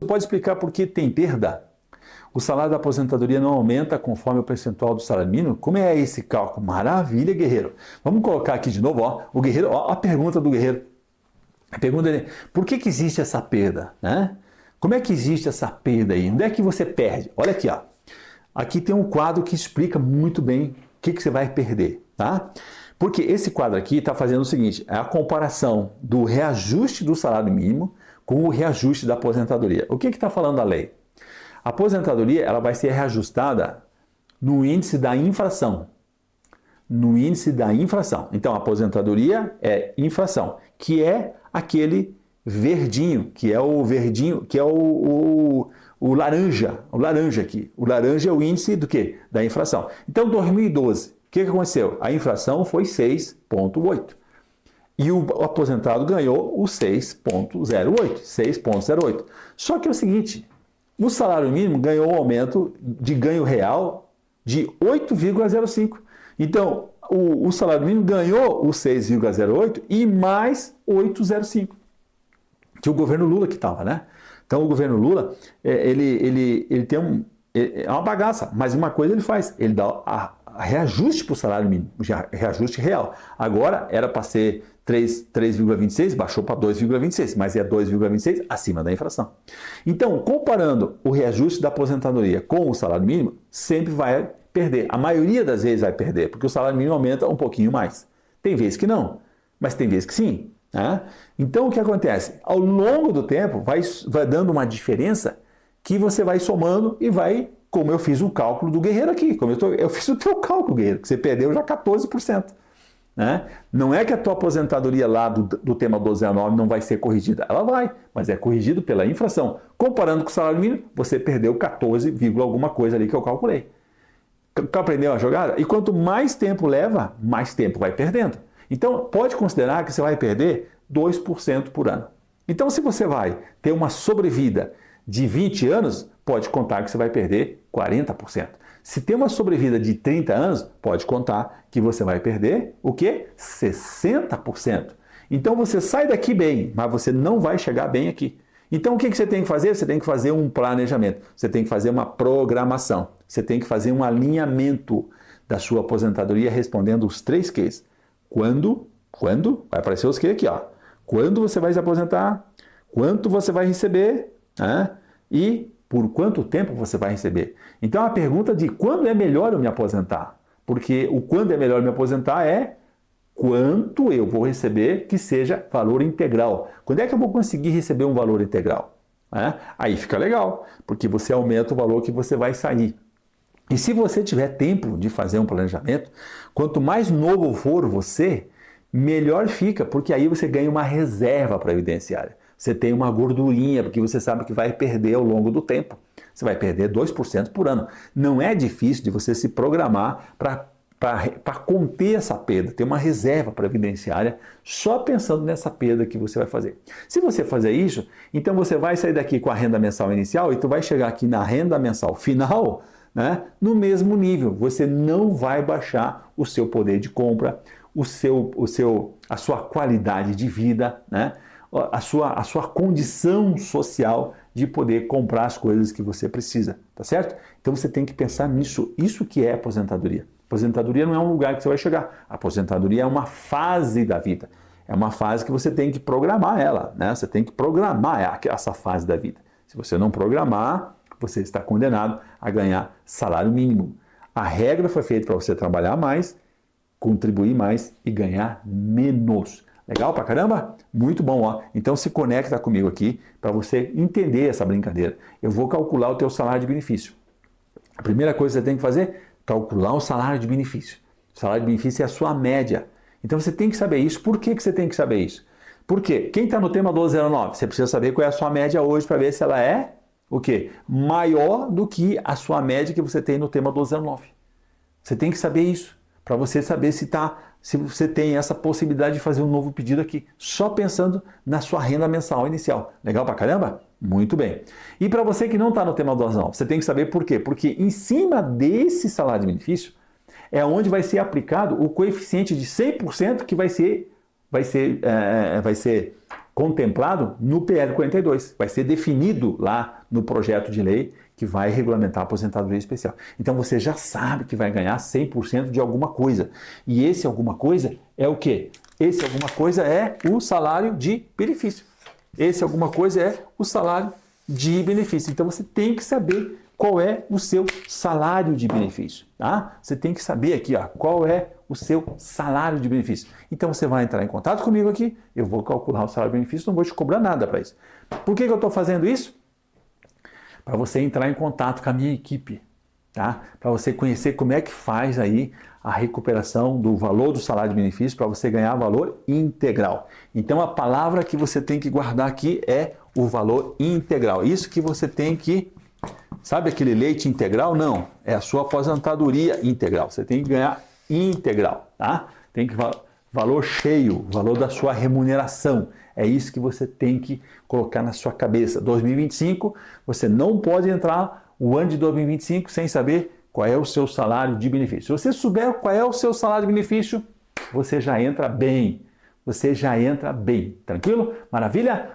pode explicar por que tem perda? O salário da aposentadoria não aumenta conforme o percentual do salário mínimo? Como é esse cálculo? Maravilha, guerreiro. Vamos colocar aqui de novo, ó, o guerreiro, ó, a pergunta do guerreiro. A pergunta dele, por que existe essa perda? Né? Como é que existe essa perda aí? Onde é que você perde? Olha aqui, ó. Aqui tem um quadro que explica muito bem o que você vai perder, tá? Porque esse quadro aqui está fazendo o seguinte, é a comparação do reajuste do salário mínimo com o reajuste da aposentadoria. O que está falando a lei? A aposentadoria ela vai ser reajustada no índice da inflação. No índice da inflação. Então, a aposentadoria é inflação, que é aquele verdinho, que é o verdinho, que é o laranja aqui. O laranja é o índice do quê? Da inflação. Então, 2012, o que aconteceu? A inflação foi 6,8. E o aposentado ganhou o 6,08. Só que é o seguinte, o salário mínimo ganhou um aumento de ganho real de 8,05. Então, o salário mínimo ganhou o 6,08 e mais 8,05. Que o governo Lula que estava, né? Então, o governo Lula, ele tem é uma bagaça, mas uma coisa ele faz, ele dá a reajuste para o salário mínimo, reajuste real. Agora, era para ser 3,26, baixou para 2,26, mas é 2,26 acima da inflação. Então, comparando o reajuste da aposentadoria com o salário mínimo, sempre vai perder. A maioria das vezes vai perder, porque o salário mínimo aumenta um pouquinho mais. Tem vezes que não, mas tem vezes que sim. Né? Então, o que acontece? Ao longo do tempo, vai dando uma diferença que você vai somando e vai, como eu fiz o cálculo do guerreiro aqui, como eu fiz o teu cálculo, guerreiro, que você perdeu já 14%. Né? Não é que a tua aposentadoria lá do tema 1209 não vai ser corrigida, ela vai, mas é corrigido pela inflação. Comparando com o salário mínimo, você perdeu 14, alguma coisa ali que eu calculei. Aprendeu a jogada? E quanto mais tempo leva, mais tempo vai perdendo. Então, pode considerar que você vai perder 2% por ano. Então, se você vai ter uma sobrevida de 20 anos, pode contar que você vai perder 40%. Se tem uma sobrevida de 30 anos, pode contar que você vai perder o quê? 60%. Então, você sai daqui bem, mas você não vai chegar bem aqui. Então, o que você tem que fazer? Você tem que fazer um planejamento, você tem que fazer uma programação, você tem que fazer um alinhamento da sua aposentadoria respondendo os 3 Qs. Quando? Vai aparecer os Q aqui, ó. Quando você vai se aposentar, quanto você vai receber, né? E por quanto tempo você vai receber. Então, a pergunta de quando é melhor eu me aposentar, porque o quando é melhor eu me aposentar é quanto eu vou receber que seja valor integral. Quando é que eu vou conseguir receber um valor integral? Aí fica legal, porque você aumenta o valor que você vai sair. E se você tiver tempo de fazer um planejamento, quanto mais novo for você, melhor fica, porque aí você ganha uma reserva previdenciária. Você tem uma gordurinha, porque você sabe que vai perder ao longo do tempo. Você vai perder 2% por ano. Não é difícil de você se programar para conter essa perda, ter uma reserva previdenciária só pensando nessa perda que você vai fazer. Se você fazer isso, então você vai sair daqui com a renda mensal inicial e tu vai chegar aqui na renda mensal final, né, no mesmo nível. Você não vai baixar o seu poder de compra, a sua qualidade de vida, né, a sua condição social de poder comprar as coisas que você precisa, tá certo? Então você tem que pensar nisso. Isso que é aposentadoria. Aposentadoria não é um lugar que você vai chegar. A aposentadoria é uma fase da vida. É uma fase que você tem que programar ela, né? Você tem que programar essa fase da vida. Se você não programar, você está condenado a ganhar salário mínimo. A regra foi feita para você trabalhar mais, contribuir mais e ganhar menos. Legal pra caramba? Muito bom, ó. Então se conecta comigo aqui para você entender essa brincadeira. Eu vou calcular o teu salário de benefício. A primeira coisa que você tem que fazer, calcular o salário de benefício. O salário de benefício é a sua média. Então você tem que saber isso. Por que você tem que saber isso? Porque quem está no tema 1209, você precisa saber qual é a sua média hoje para ver se ela é o quê? Maior do que a sua média que você tem no tema 1209. Você tem que saber isso para você saber se você tem essa possibilidade de fazer um novo pedido aqui, só pensando na sua renda mensal inicial. Legal pra caramba? Muito bem. E para você que não está no tema 1209, você tem que saber por quê? Porque em cima desse salário de benefício é onde vai ser aplicado o coeficiente de 100% que vai ser contemplado no PL 42. Vai ser definido lá no projeto de lei que vai regulamentar a aposentadoria especial. Então você já sabe que vai ganhar 100% de alguma coisa. E esse alguma coisa é o quê? Esse alguma coisa é o salário de benefício. Esse alguma coisa é o salário de benefício. Então você tem que saber qual é o seu salário de benefício, tá? Você tem que saber aqui, ó, qual é o seu salário de benefício. Então você vai entrar em contato comigo aqui, eu vou calcular o salário de benefício, não vou te cobrar nada para isso. Por que eu estou fazendo isso? Para você entrar em contato com a minha equipe, tá? Para você conhecer como é que faz aí a recuperação do valor do salário de benefício para você ganhar valor integral. Então a palavra que você tem que guardar aqui é o valor integral. Isso que você tem que... Sabe aquele leite integral? Não, é a sua aposentadoria integral. Você tem que ganhar integral, tá? Tem que valor cheio, valor da sua remuneração. É isso que você tem que colocar na sua cabeça. 2025, você não pode entrar o ano de 2025 sem saber qual é o seu salário de benefício. Se você souber qual é o seu salário de benefício, você já entra bem. Você já entra bem. Tranquilo? Maravilha?